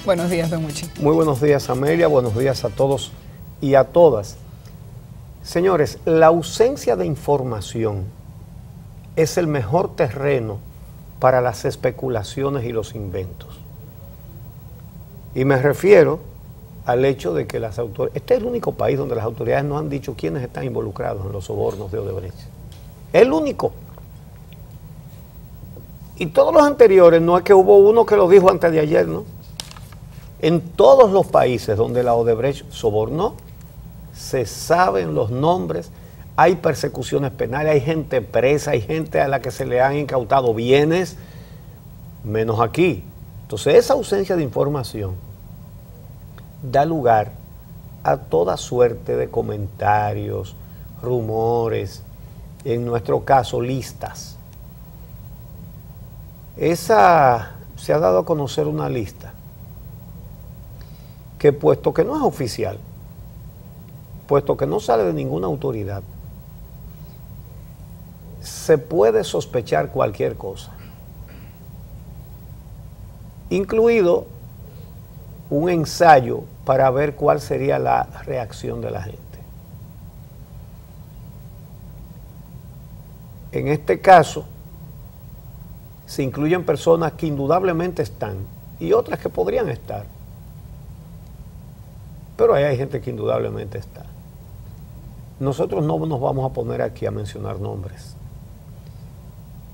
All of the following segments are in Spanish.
Buenos días, don Uchi. Muy buenos días, Amelia. Buenos días a todos y a todas. Señores, la ausencia de información es el mejor terreno para las especulaciones y los inventos. Y me refiero al hecho de que las autoridades... Este es el único país donde las autoridades no han dicho quiénes están involucrados en los sobornos de Odebrecht. El único. Y todos los anteriores, no es que hubo uno que lo dijo antes de ayer, ¿no? En todos los países donde la Odebrecht sobornó, se saben los nombres, hay persecuciones penales, hay gente presa, hay gente a la que se le han incautado bienes, menos aquí. Entonces, esa ausencia de información da lugar a toda suerte de comentarios, rumores, en nuestro caso, listas. Se ha dado a conocer una lista que, puesto que no es oficial, puesto que no sale de ninguna autoridad, se puede sospechar cualquier cosa, incluido un ensayo para ver cuál sería la reacción de la gente. En este caso, se incluyen personas que indudablemente están y otras que podrían estar. Pero ahí hay gente que indudablemente está. Nosotros no nos vamos a poner aquí a mencionar nombres,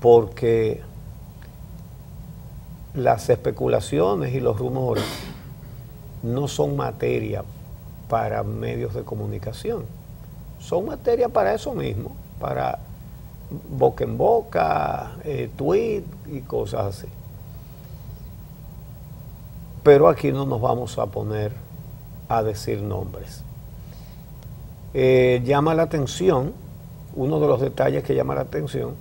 porque las especulaciones y los rumores no son materia para medios de comunicación. Son materia para eso mismo, para boca en boca, tweet y cosas así. Pero aquí no nos vamos a poner a decir nombres. Llama la atención, uno de los detalles que llama la atención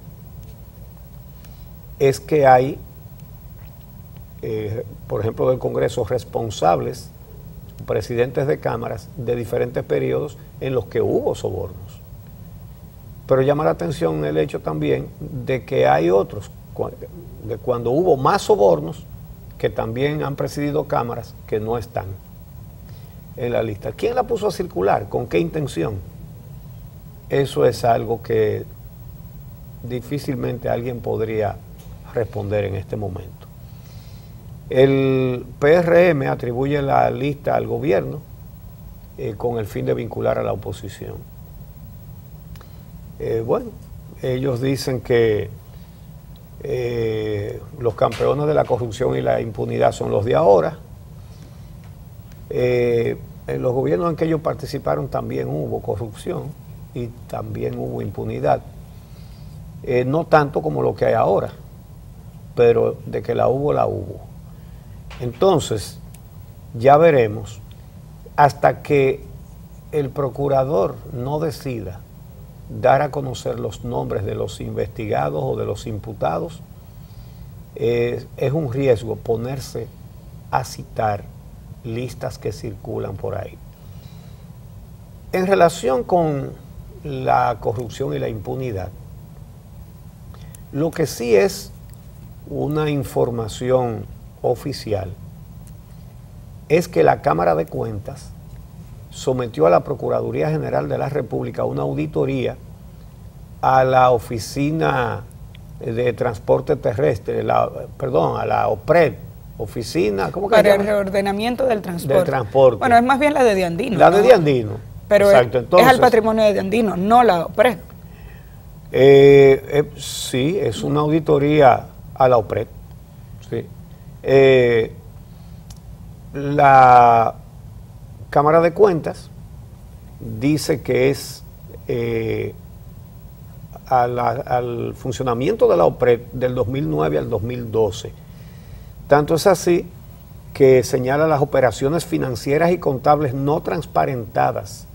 es que hay, por ejemplo, del Congreso, responsables, presidentes de cámaras de diferentes periodos en los que hubo sobornos. Pero llama la atención el hecho también de que hay otros, de cuando hubo más sobornos, que también han presidido cámaras que no están en la lista. ¿Quién la puso a circular? ¿Con qué intención? Eso es algo que difícilmente alguien podría responder en este momento. El PRM atribuye la lista al gobierno con el fin de vincular a la oposición. Bueno, ellos dicen que los campeones de la corrupción y la impunidad son los de ahora. En los gobiernos en que ellos participaron también hubo corrupción y también hubo impunidad. No tanto como lo que hay ahora, pero de que la hubo, la hubo. Entonces, ya veremos, hasta que el procurador no decida dar a conocer los nombres de los investigados o de los imputados, es un riesgo ponerse a citar listas que circulan por ahí. En relación con la corrupción y la impunidad, lo que sí es una información oficial es que la Cámara de Cuentas sometió a la Procuraduría General de la República una auditoría a la Oficina de Transporte Terrestre, a la OPRED, Oficina, ¿cómo que se llama? Para el reordenamiento del transporte. Del transporte. Bueno, es más bien la de Diandino. La de Diandino. Pero exacto. Entonces, es al patrimonio de Diandino, no la OPRED. Sí, es una auditoría a la OPRED. Sí. La Cámara de Cuentas dice que es al funcionamiento de la OPRED del 2009 al 2012. Tanto es así que señala las operaciones financieras y contables no transparentadas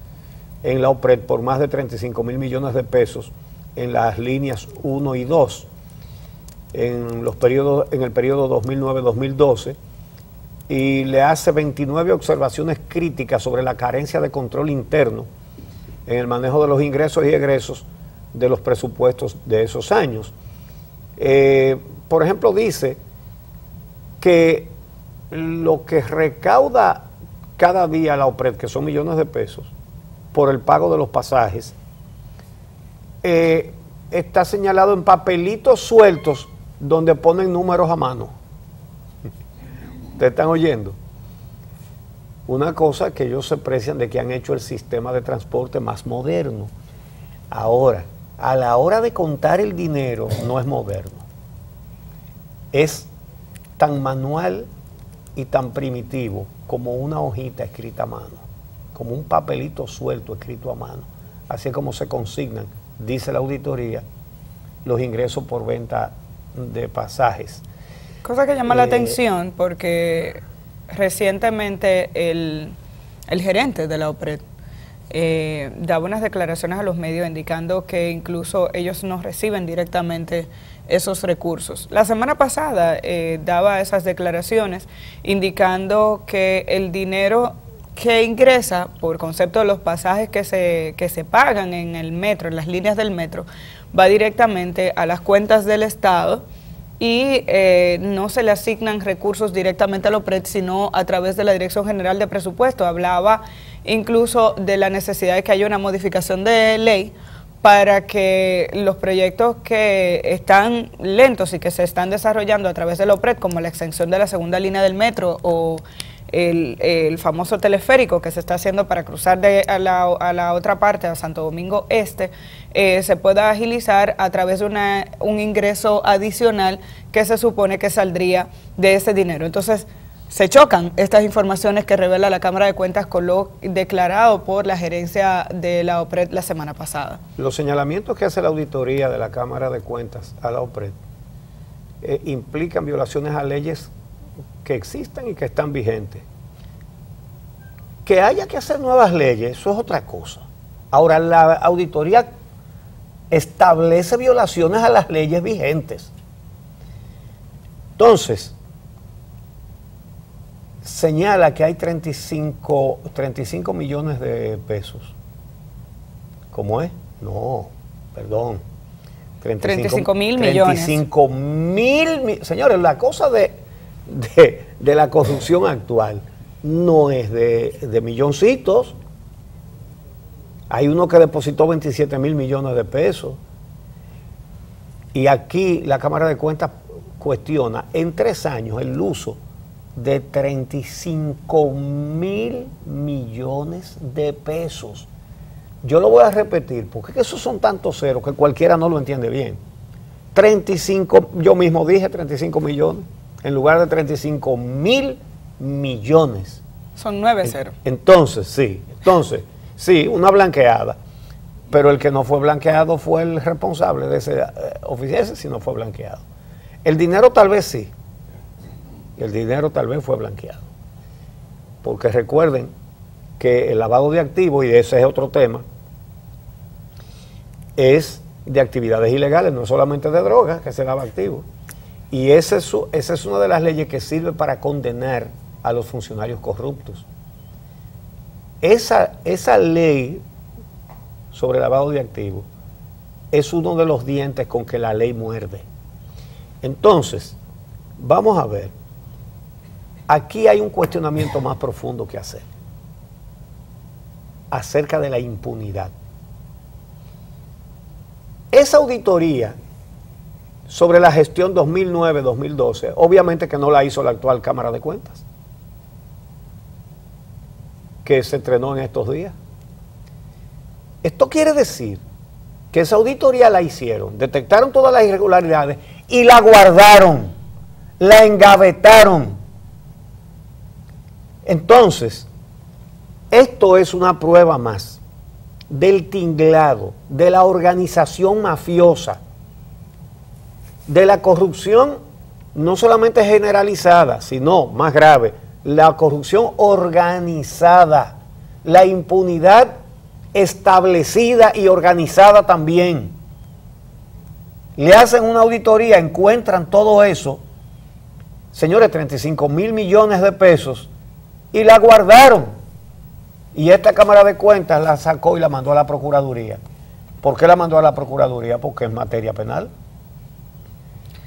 en la OPRED por más de 35 mil millones de pesos en las líneas 1 y 2 en el periodo 2009-2012, y le hace 29 observaciones críticas sobre la carencia de control interno en el manejo de los ingresos y egresos de los presupuestos de esos años. Por ejemplo, dice que lo que recauda cada día la OPRED, que son millones de pesos, por el pago de los pasajes, está señalado en papelitos sueltos donde ponen números a mano. ¿Ustedes están oyendo? Una cosa que ellos se precian de que han hecho el sistema de transporte más moderno. Ahora, a la hora de contar el dinero, no es moderno. Es tan manual y tan primitivo como una hojita escrita a mano, como un papelito suelto escrito a mano. Así es como se consignan, dice la auditoría, los ingresos por venta de pasajes. Cosa que llama la atención porque recientemente el gerente de la OPRED daba unas declaraciones a los medios indicando que incluso ellos no reciben directamente esos recursos. La semana pasada daba esas declaraciones indicando que el dinero que ingresa por concepto de los pasajes que se pagan en el metro, en las líneas del metro, va directamente a las cuentas del Estado y no se le asignan recursos directamente a la OPRED, sino a través de la Dirección General de Presupuesto. Hablaba incluso de la necesidad de que haya una modificación de ley para que los proyectos que están lentos y que se están desarrollando a través de la OPRED, como la extensión de la segunda línea del metro o el famoso teleférico que se está haciendo para cruzar a la otra parte, a Santo Domingo Este, se pueda agilizar a través de un ingreso adicional que se supone que saldría de ese dinero. Entonces, se chocan estas informaciones que revela la Cámara de Cuentas con lo declarado por la gerencia de la OPRED la semana pasada. Los señalamientos que hace la auditoría de la Cámara de Cuentas a la OPRED implican violaciones a leyes que existen y que están vigentes. Que haya que hacer nuevas leyes, eso es otra cosa. Ahora, la auditoría establece violaciones a las leyes vigentes. Entonces, señala que hay 35 millones de pesos. ¿Cómo es? No, perdón. 35.000 millones. 35.000, señores, la cosa de la corrupción actual no es de milloncitos. Hay uno que depositó 27.000 millones de pesos. Y aquí la Cámara de Cuentas cuestiona en 3 años el uso de 35.000 millones de pesos. Yo lo voy a repetir porque esos son tantos ceros que cualquiera no lo entiende bien. 35, yo mismo dije 35 millones en lugar de 35.000 millones. Son 9 ceros. Entonces, sí, una blanqueada. Pero el que no fue blanqueado fue el responsable de ese oficial, ese sí no fue blanqueado. El dinero tal vez sí. El dinero tal vez fue blanqueado. Porque recuerden que el lavado de activos, y ese es otro tema, es de actividades ilegales, no solamente de drogas que se lava activos. Y esa es una de las leyes que sirve para condenar a los funcionarios corruptos. Esa ley sobre lavado de activos es uno de los dientes con que la ley muerde. Entonces, vamos a ver, aquí hay un cuestionamiento más profundo que hacer acerca de la impunidad. Esa auditoría sobre la gestión 2009-2012, obviamente que no la hizo la actual Cámara de Cuentas, que se estrenó en estos días. Esto quiere decir que esa auditoría la hicieron, detectaron todas las irregularidades y la guardaron, la engavetaron. Entonces, esto es una prueba más del tinglado, de la organización mafiosa, de la corrupción no solamente generalizada, sino, más grave, la corrupción organizada, la impunidad establecida y organizada también. Le hacen una auditoría, encuentran todo eso, señores, 35.000 millones de pesos, y la guardaron. Y esta Cámara de Cuentas la sacó y la mandó a la Procuraduría. ¿Por qué la mandó a la Procuraduría? Porque es materia penal.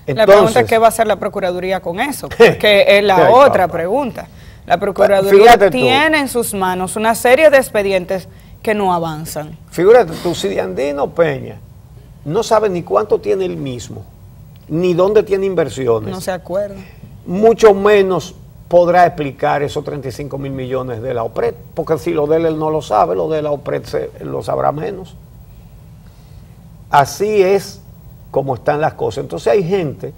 La pregunta es qué va a hacer la Procuraduría con eso, porque es la otra pregunta. La Procuraduría tiene en sus manos una serie de expedientes que no avanzan. Figúrate tú, si Andino Peña no sabe ni cuánto tiene él mismo, ni dónde tiene inversiones. No se acuerda. Mucho menos podrá explicar esos 35 mil millones de la OPRED, porque si lo de él no lo sabe, lo de la OPRED lo sabrá menos. Así es como están las cosas. Entonces hay gente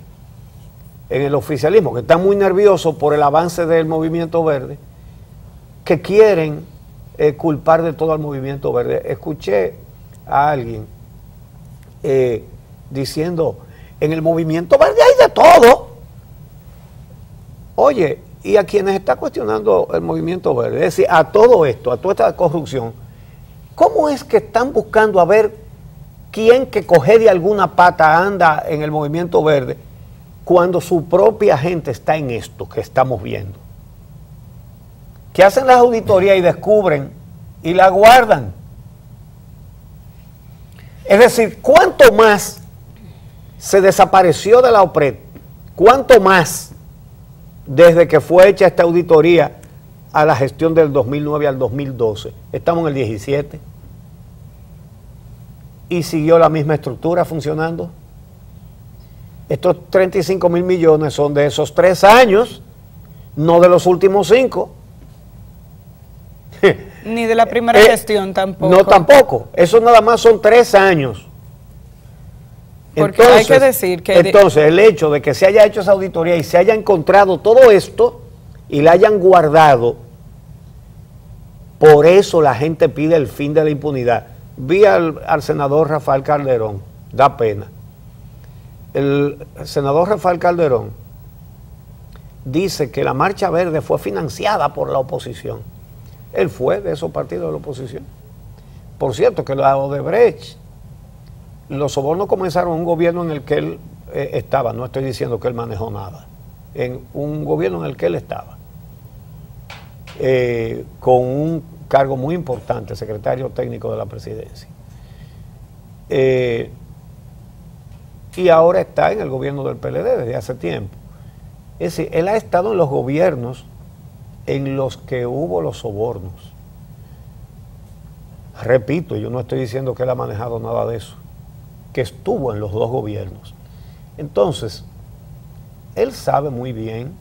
en el oficialismo que está muy nervioso por el avance del movimiento verde, que quieren culpar de todo al movimiento verde. Escuché a alguien diciendo, en el movimiento verde hay de todo. Oye, y a quienes está cuestionando el movimiento verde, es decir, a todo esto, a toda esta corrupción, ¿cómo es que están buscando a ver quién que coge de alguna pata anda en el movimiento verde cuando su propia gente está en esto que estamos viendo? Que hacen las auditorías y descubren y la guardan. Es decir, ¿cuánto más se desapareció de la OPRED? ¿Cuánto más desde que fue hecha esta auditoría a la gestión del 2009 al 2012? Estamos en el 17. ¿Y siguió la misma estructura funcionando? Estos 35 mil millones son de esos 3 años, no de los últimos 5. Ni de la primera gestión tampoco. No, tampoco. Eso nada más son 3 años. Porque entonces, hay que decir que... Entonces, el hecho de que se haya hecho esa auditoría y se haya encontrado todo esto y la hayan guardado, por eso la gente pide el fin de la impunidad. Vi al senador Rafael Calderón, da pena. El senador Rafael Calderón dice que la Marcha Verde fue financiada por la oposición. Él fue de esos partidos de la oposición. Por cierto, que la Odebrecht, los sobornos comenzaron en un gobierno en el que él estaba, no estoy diciendo que él manejó nada, en un gobierno en el que él estaba, con un cargo muy importante, secretario técnico de la presidencia. Y ahora está en el gobierno del PLD desde hace tiempo. Es decir, él ha estado en los gobiernos en los que hubo los sobornos. Repito, yo no estoy diciendo que él ha manejado nada de eso, que estuvo en los 2 gobiernos. Entonces, él sabe muy bien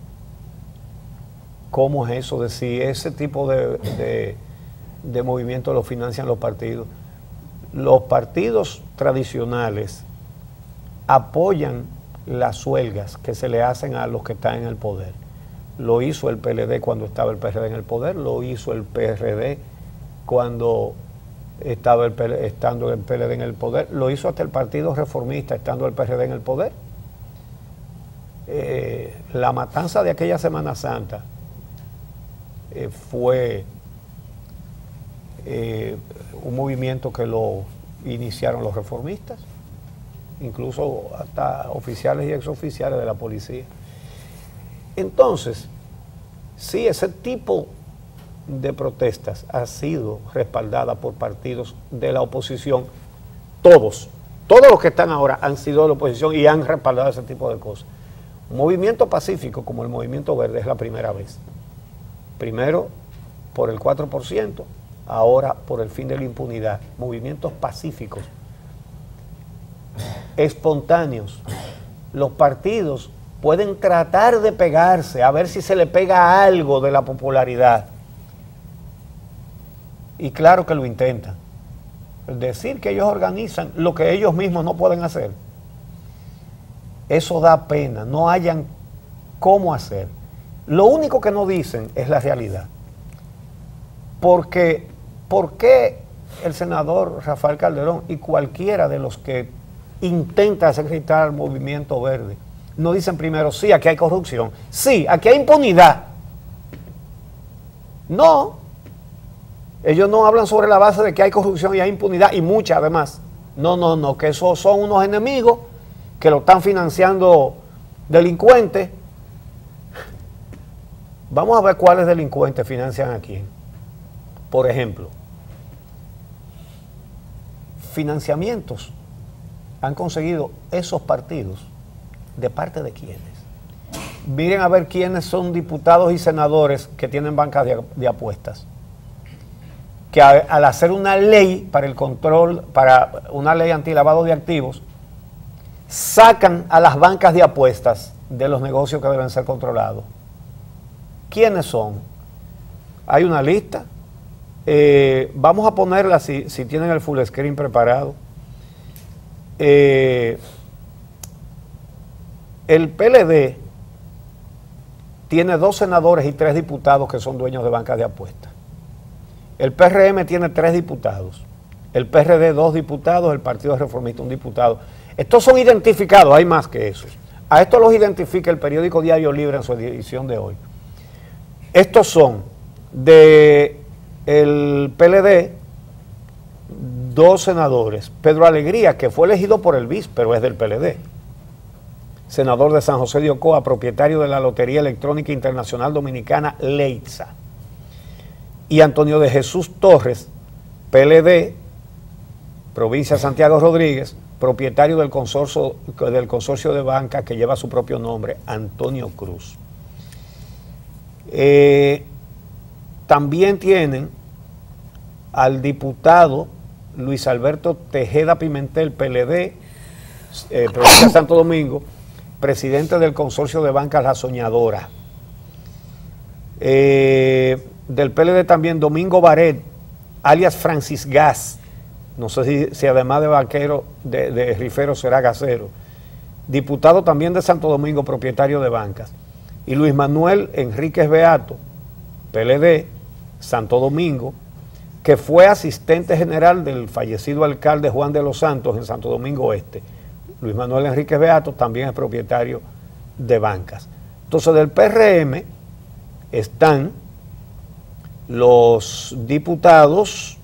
cómo es eso de si ese tipo de movimiento lo financian los partidos. Los partidos tradicionales apoyan las huelgas que se le hacen a los que están en el poder. Lo hizo el PLD cuando estaba el PRD en el poder, lo hizo el PRD cuando estaba estando el PLD en el poder, lo hizo hasta el Partido Reformista estando el PRD en el poder. La matanza de aquella Semana Santa fue un movimiento que lo iniciaron los reformistas, incluso hasta oficiales y exoficiales de la policía. Entonces, sí, ese tipo de protestas ha sido respaldada por partidos de la oposición, todos los que están ahora han sido de la oposición y han respaldado ese tipo de cosas. Un movimiento pacífico como el Movimiento Verde es la primera vez. Primero por el 4%, ahora por el fin de la impunidad. Movimientos pacíficos, espontáneos. Los partidos pueden tratar de pegarse, a ver si se le pega algo de la popularidad. Y claro que lo intentan. Decir que ellos organizan lo que ellos mismos no pueden hacer, eso da pena, no hayan cómo hacer. Lo único que no dicen es la realidad. Porque, ¿por qué el senador Rafael Calderón y cualquiera de los que intenta secretar al Movimiento Verde no dicen primero, sí, aquí hay corrupción, sí, aquí hay impunidad? No, ellos no hablan sobre la base de que hay corrupción y hay impunidad, y mucha además. No, que esos son unos enemigos que lo están financiando delincuentes. Vamos a ver cuáles delincuentes financian a quién. Por ejemplo, financiamientos han conseguido esos partidos ¿De parte de quiénes? Miren a ver quiénes son diputados y senadores que tienen bancas de apuestas. Que al hacer una ley para el control, para una ley antilavado de activos, sacan a las bancas de apuestas de los negocios que deben ser controlados. ¿Quiénes son? Hay una lista. Vamos a ponerla si tienen el full screen preparado. El PLD tiene 2 senadores y 3 diputados que son dueños de bancas de apuestas. El PRM tiene 3 diputados. El PRD 2 diputados, el Partido Reformista 1 diputado. Estos son identificados, hay más que esos. A estos los identifica el periódico Diario Libre en su edición de hoy. Estos son de el PLD 2 senadores. Pedro Alegría, que fue elegido por el BIS, pero es del PLD. Senador de San José de Ocoa, propietario de la Lotería Electrónica Internacional Dominicana, Leitza. Y Antonio de Jesús Torres, PLD, provincia de Santiago Rodríguez, propietario del consorcio de banca que lleva su propio nombre, Antonio Cruz. También tienen al diputado Luis Alberto Tejeda Pimentel, PLD, provincia de Santo Domingo, presidente del consorcio de bancas La Soñadora. Del PLD también Domingo Baret, alias Francis Gas, no sé si además de banquero, de rifero será gasero, diputado también de Santo Domingo, propietario de bancas. Y Luis Manuel Enríquez Beato, PLD, Santo Domingo, que fue asistente general del fallecido alcalde Juan de los Santos en Santo Domingo Este. Luis Manuel Enríquez Beato también es propietario de bancas. Entonces, del PRM están los diputados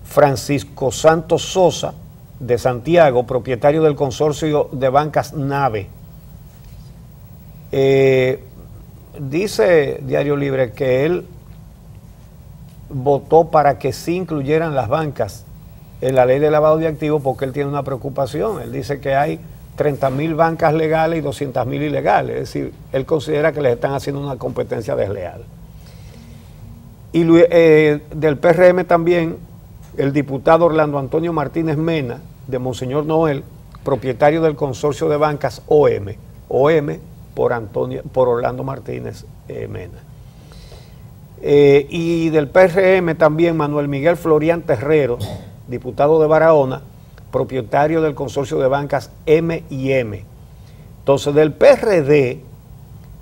Francisco Santos Sosa, de Santiago, propietario del consorcio de bancas NAVE. Dice Diario Libre que él votó para que sí incluyeran las bancas en la ley de lavado de activos porque él tiene una preocupación. Él dice que hay 30.000 bancas legales y 200.000 ilegales. Es decir, él considera que les están haciendo una competencia desleal. Y del PRM también el diputado Orlando Antonio Martínez Mena, de Monseñor Noel, propietario del consorcio de bancas OM. OM por Orlando Martínez Mena. Y del PRM también Manuel Miguel Florian Terrero, diputado de Barahona, propietario del consorcio de bancas M&M. Entonces, del PRD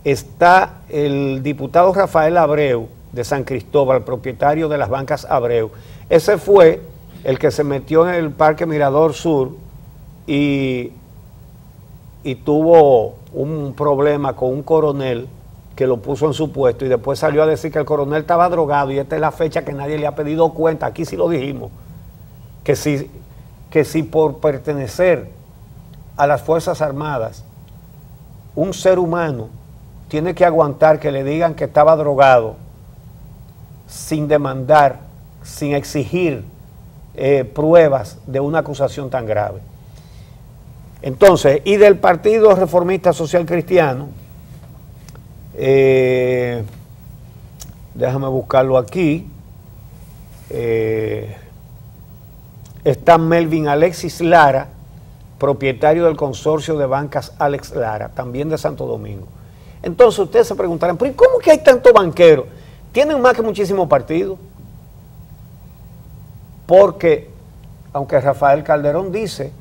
está el diputado Rafael Abreu, de San Cristóbal, propietario de las bancas Abreu. Ese fue el que se metió en el Parque Mirador Sur y tuvo un problema con un coronel que lo puso en su puesto y después salió a decir que el coronel estaba drogado y esta es la fecha que nadie le ha pedido cuenta. Aquí sí lo dijimos, que si por pertenecer a las Fuerzas Armadas un ser humano tiene que aguantar que le digan que estaba drogado sin demandar, sin exigir pruebas de una acusación tan grave. Entonces, y del Partido Reformista Social Cristiano, déjame buscarlo aquí, está Melvin Alexis Lara, propietario del consorcio de bancas Alex Lara, también de Santo Domingo. Entonces ustedes se preguntarán, ¿pero cómo que hay tantos banqueros? ¿Tienen más que muchísimos partidos? Porque, aunque Rafael Calderón dice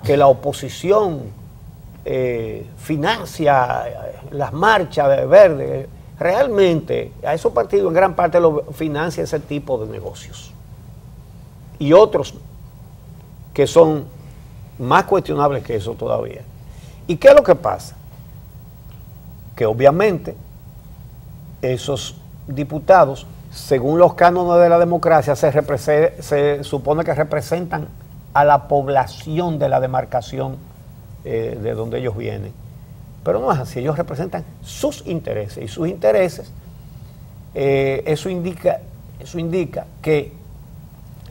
que la oposición financia las marchas de verde, realmente a esos partidos en gran parte lo financia ese tipo de negocios. Y otros que son más cuestionables que eso todavía. ¿Y qué es lo que pasa? Que obviamente esos diputados, según los cánones de la democracia, se supone que representan a la población de la demarcación de donde ellos vienen. Pero no es así, ellos representan sus intereses, y sus intereses, eso indica que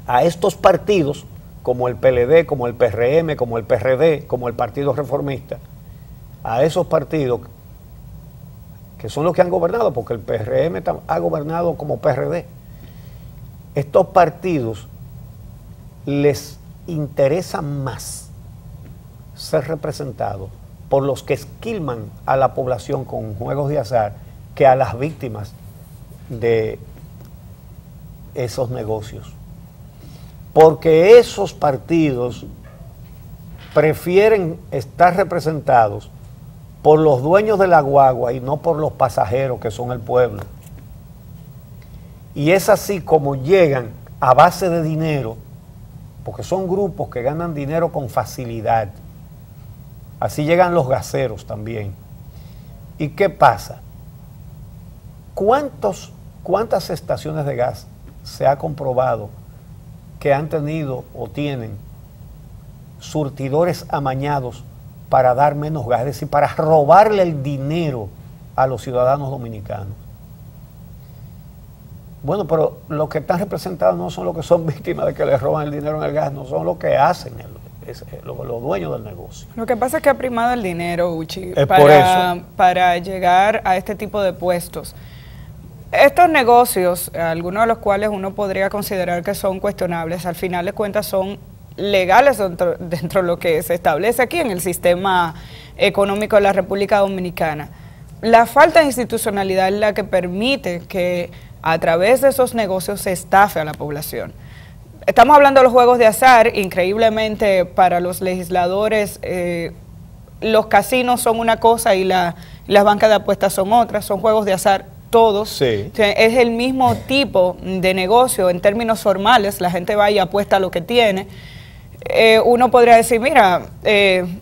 a estos partidos, como el PLD, como el PRM, como el PRD, como el Partido Reformista, a esos partidos, que son los que han gobernado, porque el PRM ha gobernado como PRD, estos partidos les interesa más ser representados por los que esquilman a la población con juegos de azar que a las víctimas de esos negocios. Porque esos partidos prefieren estar representados por los dueños de la guagua y no por los pasajeros que son el pueblo. Y es así como llegan a base de dinero, porque son grupos que ganan dinero con facilidad. Así llegan los gaseros también. ¿Y qué pasa? ¿Cuántas estaciones de gas se ha comprobado que han tenido o tienen surtidores amañados para dar menos gas, es decir, para robarle el dinero a los ciudadanos dominicanos? Bueno, pero los que están representados no son los que son víctimas de que les roban el dinero en el gas, no son los que hacen los dueños del negocio. Lo que pasa es que ha primado el dinero, Uchi, por para llegar a este tipo de puestos. Estos negocios, algunos de los cuales uno podría considerar que son cuestionables, al final de cuentas son legales dentro de lo que se establece aquí en el sistema económico de la República Dominicana. La falta de institucionalidad es la que permite que a través de esos negocios se estafe a la población. Estamos hablando de los juegos de azar. Increíblemente para los legisladores los casinos son una cosa y las bancas de apuestas son otras, son juegos de azar todos. Sí. O sea, es el mismo tipo de negocio en términos formales, la gente va y apuesta lo que tiene. Uno podría decir, mira,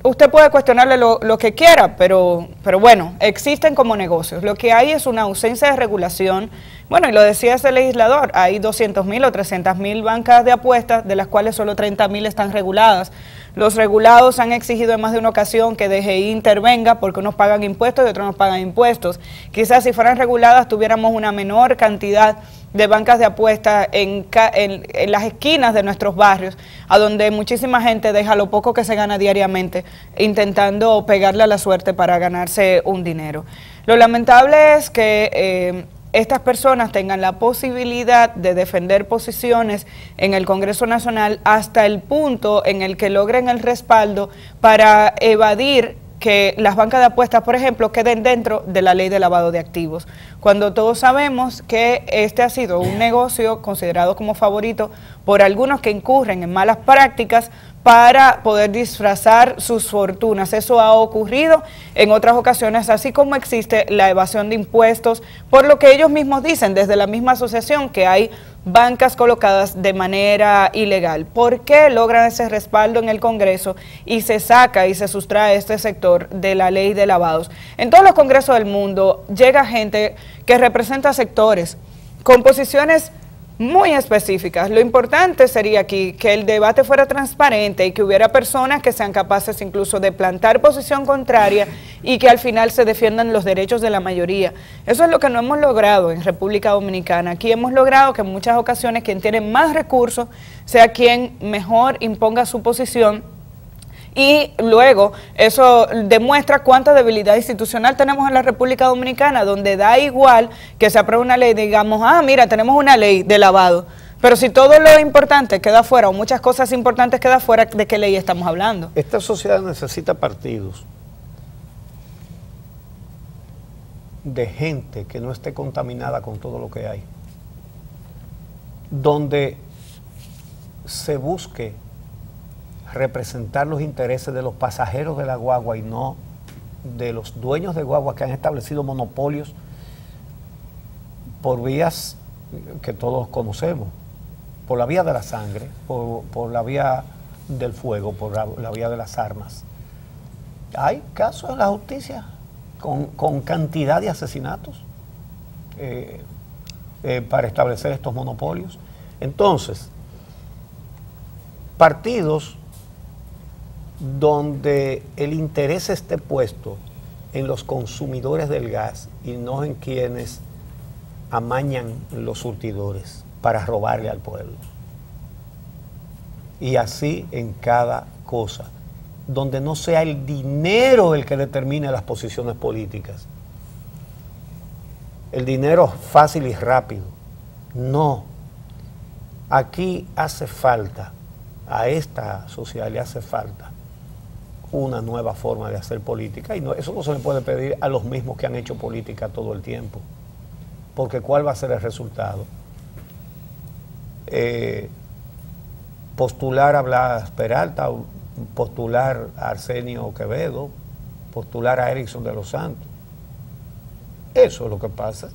usted puede cuestionarle lo que quiera, pero bueno, existen como negocios. Lo que hay es una ausencia de regulación. Bueno, y lo decía ese legislador, hay 200.000 o 300.000 bancas de apuestas, de las cuales solo 30.000 están reguladas. Los regulados han exigido en más de una ocasión que DGI intervenga porque unos pagan impuestos y otros no pagan impuestos. Quizás si fueran reguladas tuviéramos una menor cantidad de bancas de apuestas en las esquinas de nuestros barrios, a donde muchísima gente deja lo poco que se gana diariamente intentando pegarle a la suerte para ganarse un dinero. Lo lamentable es que estas personas tengan la posibilidad de defender posiciones en el Congreso Nacional hasta el punto en el que logren el respaldo para evadir que las bancas de apuestas, por ejemplo, queden dentro de la ley de lavado de activos, cuando todos sabemos que este ha sido un negocio considerado como favorito por algunos que incurren en malas prácticas para poder disfrazar sus fortunas. Eso ha ocurrido en otras ocasiones, así como existe la evasión de impuestos, por lo que ellos mismos dicen desde la misma asociación que hay bancas colocadas de manera ilegal. ¿Por qué logran ese respaldo en el Congreso y se saca y se sustrae este sector de la ley de lavados? En todos los congresos del mundo llega gente que representa sectores con posiciones muy específicas. Lo importante sería aquí que el debate fuera transparente y que hubiera personas que sean capaces incluso de plantar posición contraria y que al final se defiendan los derechos de la mayoría. Eso es lo que no hemos logrado en República Dominicana. Aquí hemos logrado que en muchas ocasiones quien tiene más recursos sea quien mejor imponga su posición, y luego eso demuestra cuánta debilidad institucional tenemos en la República Dominicana, donde da igual que se apruebe una ley, digamos, mira, tenemos una ley de lavado, pero si todo lo importante queda fuera o muchas cosas importantes quedan fuera, ¿de qué ley estamos hablando? Esta sociedad necesita partidos de gente que no esté contaminada con todo lo que hay, donde se busque representar los intereses de los pasajeros de la guagua y no de los dueños de guagua que han establecido monopolios por vías que todos conocemos, por la vía de la sangre, por la vía del fuego, por la vía de las armas. Hay casos en la justicia con cantidad de asesinatos para establecer estos monopolios. Entonces, partidos donde el interés esté puesto en los consumidores del gas y no en quienes amañan los surtidores para robarle al pueblo. Y así en cada cosa. donde no sea el dinero el que determine las posiciones políticas. El dinero fácil y rápido. No. Aquí hace falta, a esta sociedad le hace falta una nueva forma de hacer política, y no, eso no se le puede pedir a los mismos que han hecho política todo el tiempo, porque ¿cuál va a ser el resultado? Postular a Blas Peralta, postular a Arsenio Quevedo, postular a Erickson de los Santos. Eso es lo que pasa,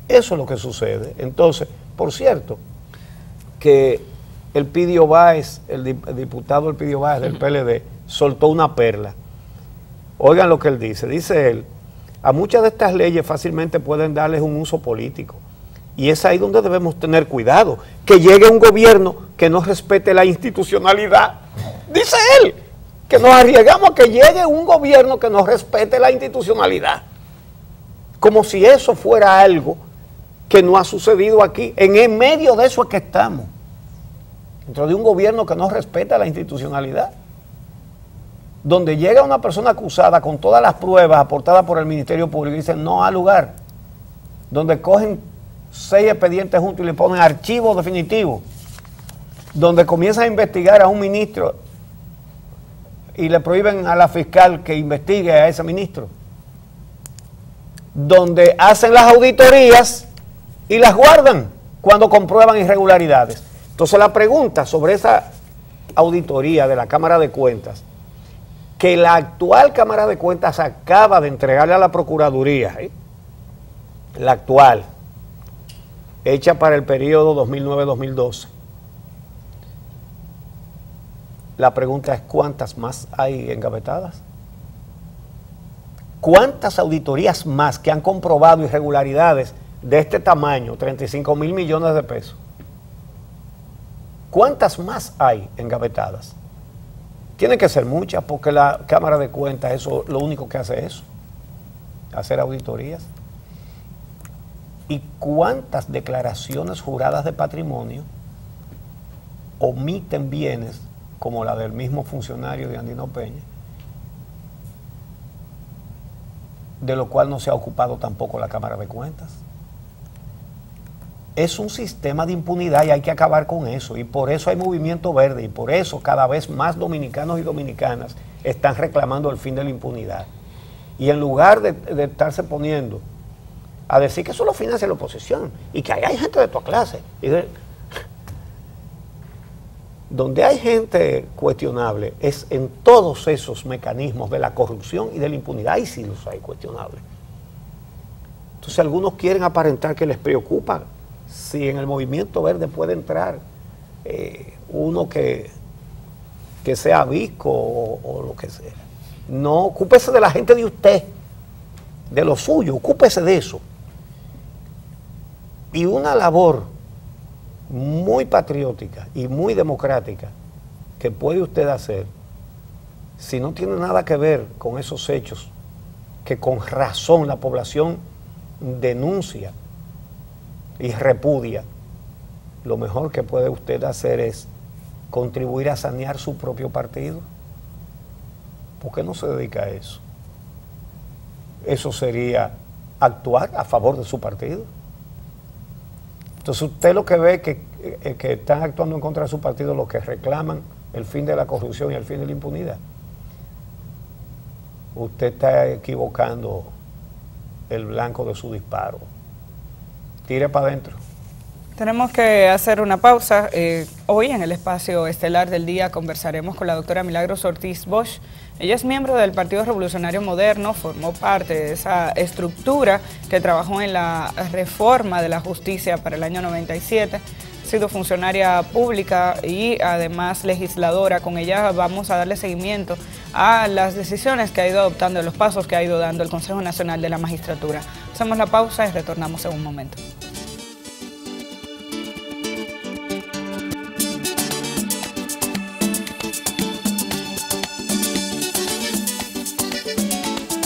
eso es lo que sucede. Entonces, por cierto, que Elpidio Báez, el diputado Elpidio Báez del PLD, soltó una perla. Oigan lo que él dice él, a muchas de estas leyes fácilmente pueden darles un uso político, y es ahí donde debemos tener cuidado, que llegue un gobierno que no respete la institucionalidad. Dice él, que nos arriesgamos a que llegue un gobierno que no respete la institucionalidad, como si eso fuera algo que no ha sucedido aquí. En el medio de eso es que estamos, dentro de un gobierno que no respeta la institucionalidad, donde llega una persona acusada con todas las pruebas aportadas por el Ministerio Público y dicen no ha lugar, donde cogen 6 expedientes juntos y le ponen archivo definitivo, donde comienzan a investigar a un ministro y le prohíben a la fiscal que investigue a ese ministro, donde hacen las auditorías y las guardan cuando comprueban irregularidades. Entonces la pregunta sobre esa auditoría de la Cámara de Cuentas, que la actual Cámara de Cuentas acaba de entregarle a la Procuraduría, la actual, hecha para el periodo 2009-2012. La pregunta es, ¿cuántas más hay engavetadas? ¿Cuántas auditorías más que han comprobado irregularidades de este tamaño, 35.000 millones de pesos? ¿Cuántas más hay engavetadas? Tiene que ser muchas, porque la Cámara de Cuentas eso lo único que hace es eso, hacer auditorías. ¿Y cuántas declaraciones juradas de patrimonio omiten bienes, como la del mismo funcionario de Andino Peña, de lo cual no se ha ocupado tampoco la Cámara de Cuentas? Es un sistema de impunidad y hay que acabar con eso, y por eso hay movimiento verde, y por eso cada vez más dominicanos y dominicanas están reclamando el fin de la impunidad. Y en lugar de estarse poniendo a decir que eso lo financia la oposición y que hay gente de toda clase, donde hay gente cuestionable es en todos esos mecanismos de la corrupción y de la impunidad, y sí los hay cuestionables. Entonces algunos quieren aparentar que les preocupa si en el movimiento verde puede entrar uno que sea visco o lo que sea. No, ocúpese de la gente de usted, de lo suyo, ocúpese de eso. Y una labor muy patriótica y muy democrática que puede usted hacer, si no tiene nada que ver con esos hechos que con razón la población denuncia y repudia, lo mejor que puede usted hacer es contribuir a sanear su propio partido. ¿Por qué no se dedica a eso? Eso sería actuar a favor de su partido. Entonces usted lo que ve que están actuando en contra de su partido, los que reclaman el fin de la corrupción y el fin de la impunidad. Usted está equivocando el blanco de su disparo. Tire para adentro. Tenemos que hacer una pausa. Hoy en el espacio estelar del día conversaremos con la doctora Milagros Ortiz Bosch. Ella es miembro del Partido Revolucionario Moderno, formó parte de esa estructura que trabajó en la reforma de la justicia para el año 97, ha sido funcionaria pública y además legisladora. Con ella vamos a darle seguimiento a las decisiones que ha ido adoptando, los pasos que ha ido dando el Consejo Nacional de la Magistratura. Hacemos la pausa y retornamos en un momento.